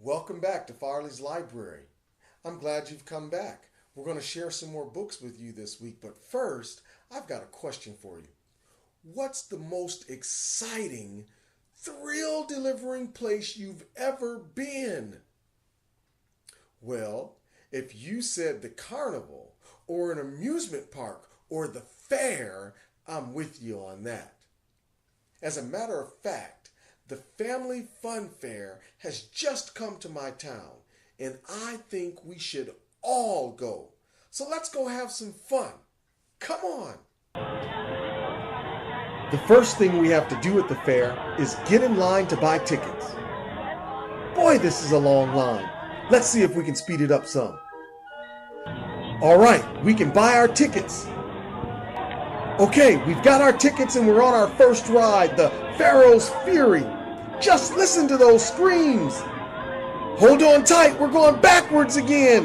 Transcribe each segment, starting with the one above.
Welcome back to Farley's Library. I'm glad you've come back. We're going to share some more books with you this week, but first, I've got a question for you. What's the most exciting, thrill-delivering place you've ever been? Well, if you said the carnival, or an amusement park, or the fair, I'm with you on that. As a matter of fact, the Family Fun Fair has just come to my town, and I think we should all go. So let's go have some fun. Come on. The first thing we have to do at the fair is get in line to buy tickets. Boy, this is a long line. Let's see if we can speed it up some. All right, we can buy our tickets. Okay, we've got our tickets and we're on our first ride, the Pharaoh's Fury. Just listen to those screams. Hold on tight, we're going backwards again.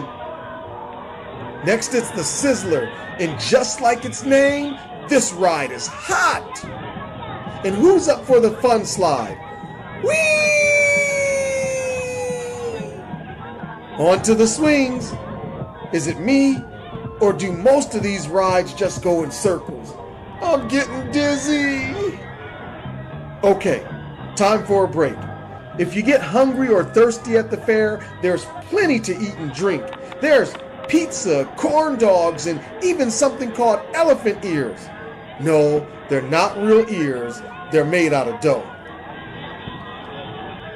Next it's the Sizzler, and just like its name, this ride is hot. And who's up for the fun slide? Whee! On to the swings. Is it me, or do most of these rides just go in circles? I'm getting dizzy. Okay, time for a break. If you get hungry or thirsty at the fair, there's plenty to eat and drink. There's pizza, corn dogs, and even something called elephant ears. No, they're not real ears. They're made out of dough.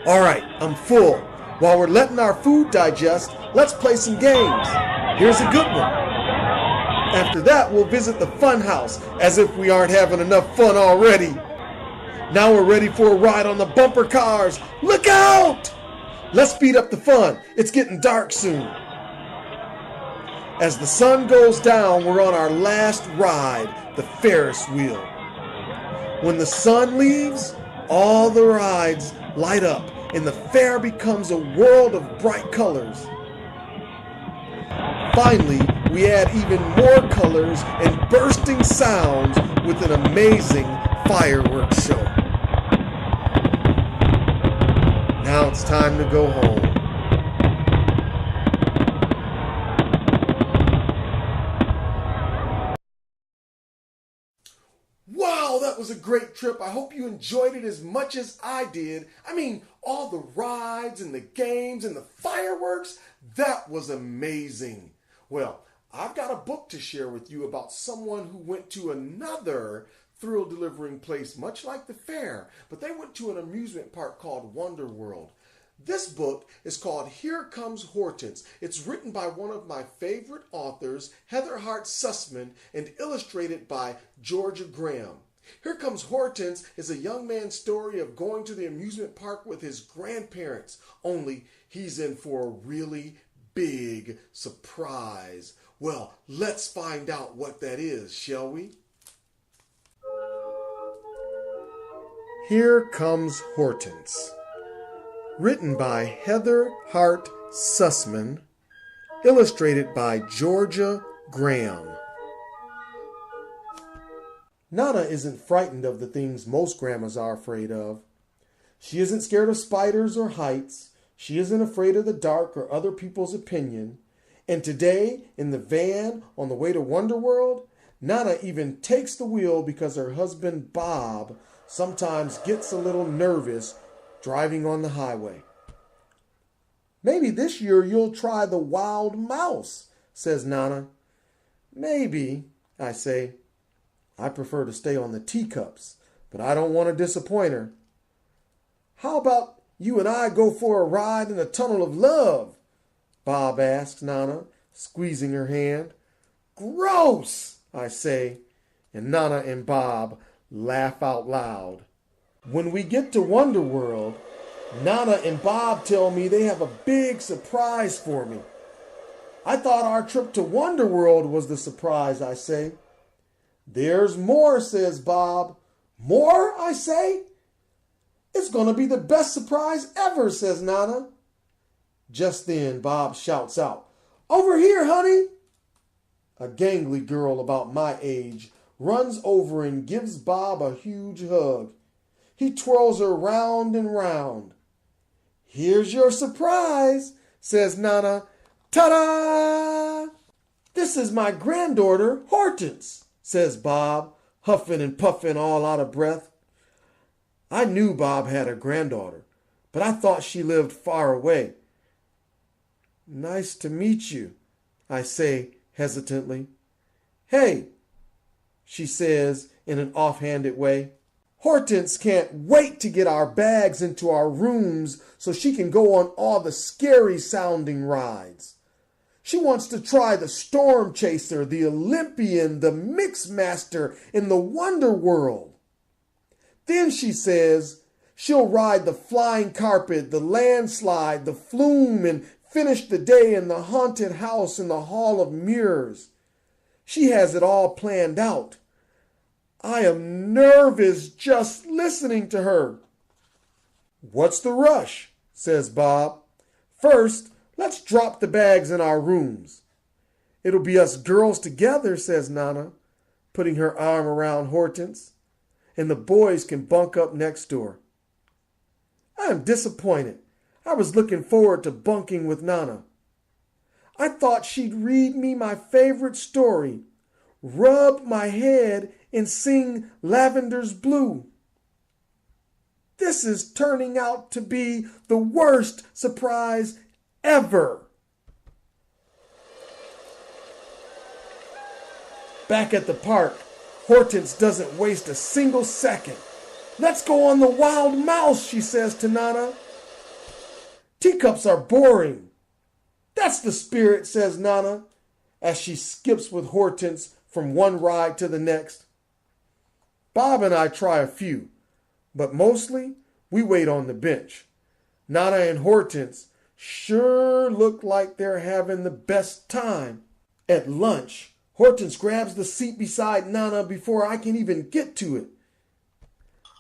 All right, I'm full. While we're letting our food digest, let's play some games. Here's a good one. After that, we'll visit the fun house, as if we aren't having enough fun already. Now we're ready for a ride on the bumper cars. Look out! Let's speed up the fun. It's getting dark soon. As the sun goes down, we're on our last ride, the Ferris wheel. When the sun leaves, all the rides light up, and the fair becomes a world of bright colors. Finally, we add even more colors and bursting sounds with an amazing fireworks show. Now it's time to go home. Wow, that was a great trip. I hope you enjoyed it as much as I did. I mean, all the rides and the games and the fireworks, that was amazing. Well, I've got a book to share with you about someone who went to another thrill-delivering place, much like the fair, but they went to an amusement park called Wonder World. This book is called Here Comes Hortense. It's written by one of my favorite authors, Heather Hartt-Sussman, and illustrated by Georgia Graham. Here Comes Hortense is a young man's story of going to the amusement park with his grandparents, only he's in for a really big surprise. Well, let's find out what that is, shall we? Here Comes Hortense. Written by Heather Hartt-Sussman, illustrated by Georgia Graham. Nana isn't frightened of the things most grandmas are afraid of. She isn't scared of spiders or heights. She isn't afraid of the dark or other people's opinion. And today, in the van on the way to Wonder World, Nana even takes the wheel because her husband Bob sometimes gets a little nervous driving on the highway. Maybe this year you'll try the wild mouse, says Nana. Maybe, I say. I prefer to stay on the teacups, but I don't want to disappoint her. How about you and I go for a ride in the tunnel of love? Bob asks Nana, squeezing her hand. Gross, I say, and Nana and Bob laugh out loud. When we get to Wonder World, Nana and Bob tell me they have a big surprise for me. I thought our trip to Wonder World was the surprise, I say. There's more, says Bob. More, I say? It's going to be the best surprise ever, says Nana. Just then, Bob shouts out, Over here, honey! A gangly girl about my age runs over and gives Bob a huge hug. He twirls her round and round. Here's your surprise, says Nana. Ta-da! This is my granddaughter, Hortense, says Bob, huffing and puffing all out of breath. I knew Bob had a granddaughter, but I thought she lived far away. Nice to meet you, I say hesitantly. Hey, she says in an offhanded way. Hortense can't wait to get our bags into our rooms so she can go on all the scary sounding rides. She wants to try the Storm Chaser, the Olympian, the Mixmaster, and the Wonder World. Then she says she'll ride the flying carpet, the landslide, the flume, and finish the day in the haunted house in the Hall of Mirrors. She has it all planned out. I am nervous just listening to her. What's the rush? Says Bob. First, let's drop the bags in our rooms. It'll be us girls together, says Nana, putting her arm around Hortense, and the boys can bunk up next door. I am disappointed. I was looking forward to bunking with Nana. I thought she'd read me my favorite story, rub my head, and sing Lavender's Blue. This is turning out to be the worst surprise ever. Back at the park, Hortense doesn't waste a single second. Let's go on the Wild Mouse, she says to Nana. Teacups are boring. That's the spirit, says Nana, as she skips with Hortense from one ride to the next. Bob and I try a few, but mostly we wait on the bench. Nana and Hortense sure look like they're having the best time. At lunch, Hortense grabs the seat beside Nana before I can even get to it.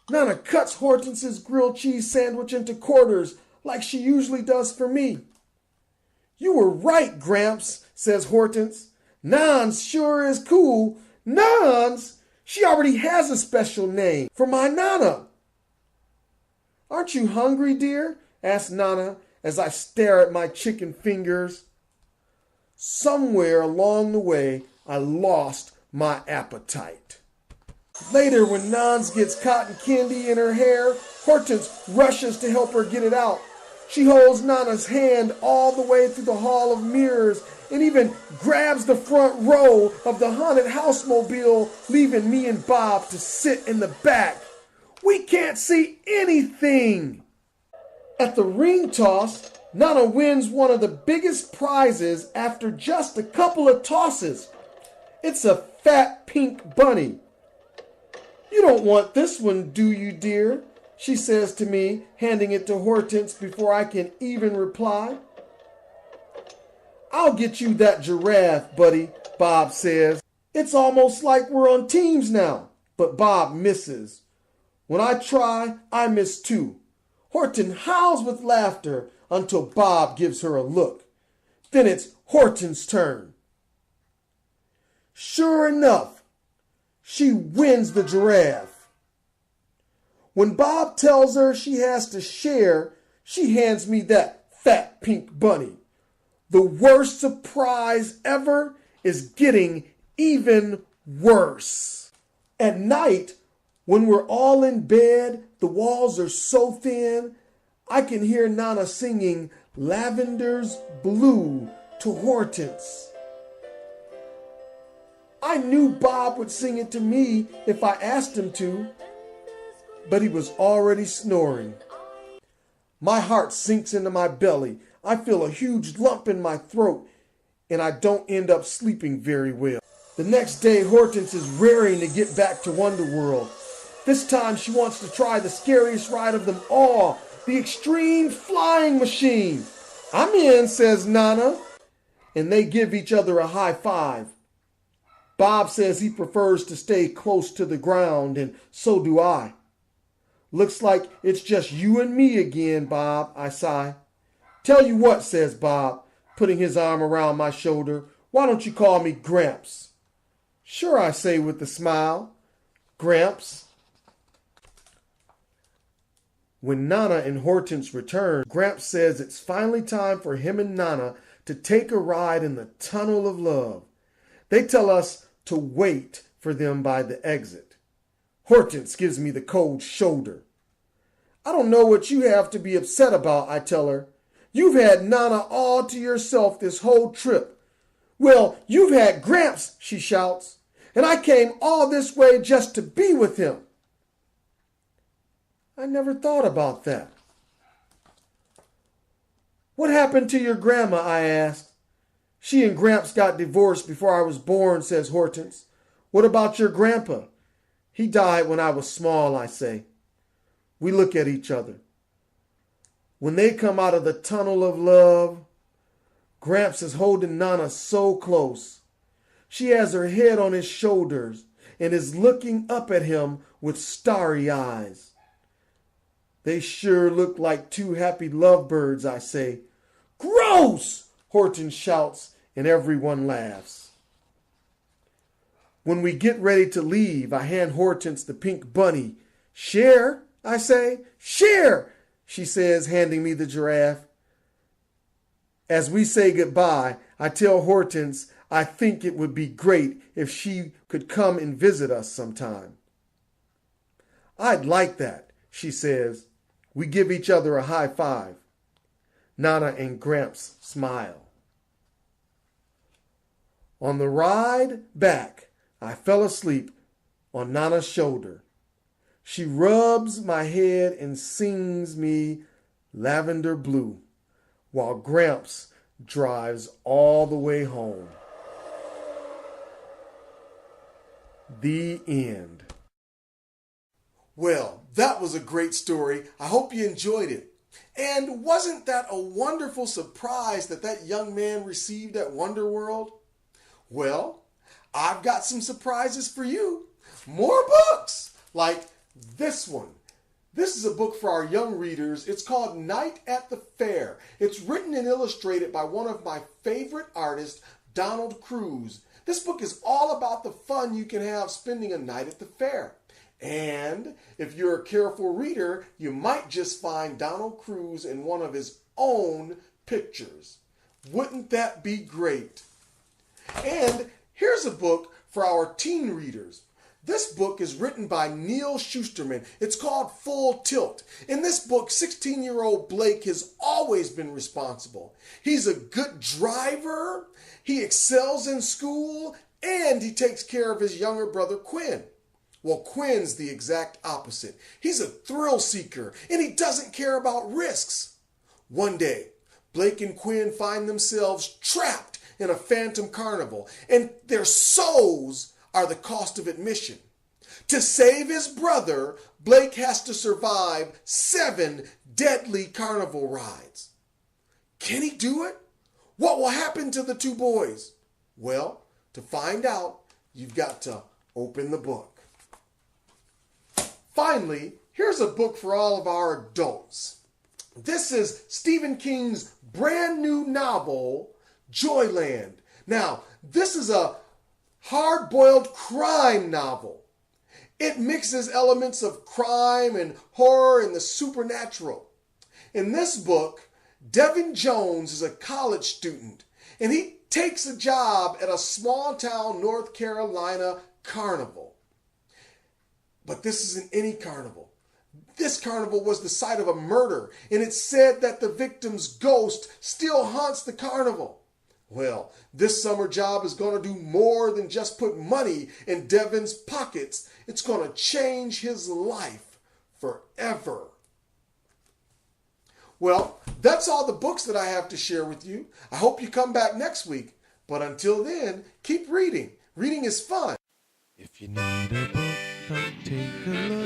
Nana cuts Hortense's grilled cheese sandwich into quarters like she usually does for me. You were right, Gramps, says Hortense. Nans sure is cool. Nans? She already has a special name for my Nana. Aren't you hungry, dear? Asks Nana as I stare at my chicken fingers. Somewhere along the way, I lost my appetite. Later, when Nans gets cotton candy in her hair, Hortense rushes to help her get it out. She holds Nana's hand all the way through the Hall of Mirrors and even grabs the front row of the haunted housemobile, leaving me and Bob to sit in the back. We can't see anything. At the ring toss, Nana wins one of the biggest prizes after just a couple of tosses. It's a fat pink bunny. You don't want this one, do you, dear? She says to me, handing it to Hortense before I can even reply. I'll get you that giraffe, buddy, Bob says. It's almost like we're on teams now, but Bob misses. When I try, I miss too. Hortense howls with laughter until Bob gives her a look. Then it's Hortense's turn. Sure enough, she wins the giraffe. When Bob tells her she has to share, she hands me that fat pink bunny. The worst surprise ever is getting even worse. At night, when we're all in bed, the walls are so thin, I can hear Nana singing Lavender's Blue to Hortense. I knew Bob would sing it to me if I asked him to, but he was already snoring. My heart sinks into my belly. I feel a huge lump in my throat, and I don't end up sleeping very well. The next day, Hortense is raring to get back to Wonder World. This time, she wants to try the scariest ride of them all, the Extreme Flying Machine. I'm in, says Nana, and they give each other a high five. Bob says he prefers to stay close to the ground, and so do I. Looks like it's just you and me again, Bob, I sigh. Tell you what, says Bob, putting his arm around my shoulder, why don't you call me Gramps? Sure, I say with a smile. Gramps. When Nana and Hortense return, Gramps says it's finally time for him and Nana to take a ride in the tunnel of love. They tell us to wait for them by the exit. Hortense gives me the cold shoulder. I don't know what you have to be upset about, I tell her. You've had Nana all to yourself this whole trip. Well, you've had Gramps, she shouts, and I came all this way just to be with him. I never thought about that. What happened to your grandma, I asked. She and Gramps got divorced before I was born, says Hortense. What about your grandpa? He died when I was small, I say. We look at each other. When they come out of the tunnel of love, Gramps is holding Nana so close. She has her head on his shoulders and is looking up at him with starry eyes. They sure look like two happy lovebirds, I say. Gross! Hortense shouts, and everyone laughs. When we get ready to leave, I hand Hortense the pink bunny. Share, I say. Share, she says, handing me the giraffe. As we say goodbye, I tell Hortense I think it would be great if she could come and visit us sometime. I'd like that, she says. We give each other a high five. Nana and Gramps smile. On the ride back, I fell asleep on Nana's shoulder. She rubs my head and sings me Lavender Blue, while Gramps drives all the way home. The end. Well, that was a great story. I hope you enjoyed it. And wasn't that a wonderful surprise that young man received at Wonder World? Well, I've got some surprises for you. More books, like this one. This is a book for our young readers. It's called Night at the Fair. It's written and illustrated by one of my favorite artists, Donald Cruz. This book is all about the fun you can have spending a night at the fair. And if you're a careful reader, you might just find Donald Cruz in one of his own pictures. Wouldn't that be great? And here's a book for our teen readers. This book is written by Neil Schusterman. It's called Full Tilt. In this book, 16-year-old Blake has always been responsible. He's a good driver, he excels in school, and he takes care of his younger brother Quinn. Well, Quinn's the exact opposite. He's a thrill seeker, and he doesn't care about risks. One day, Blake and Quinn find themselves trapped in a phantom carnival, and their souls are the cost of admission. To save his brother, Blake has to survive 7 deadly carnival rides. Can he do it? What will happen to the 2 boys? Well, to find out, you've got to open the book. Finally, here's a book for all of our adults. This is Stephen King's brand new novel, Joyland. Now, this is a hard-boiled crime novel. It mixes elements of crime and horror and the supernatural. In this book, Devin Jones is a college student, and he takes a job at a small-town North Carolina carnival. But this isn't any carnival. This carnival was the site of a murder, and it's said that the victim's ghost still haunts the carnival. Well, this summer job is going to do more than just put money in Devin's pockets. It's going to change his life forever. Well, that's all the books that I have to share with you. I hope you come back next week. But until then, keep reading. Reading is fun. If you need a book, come take a look.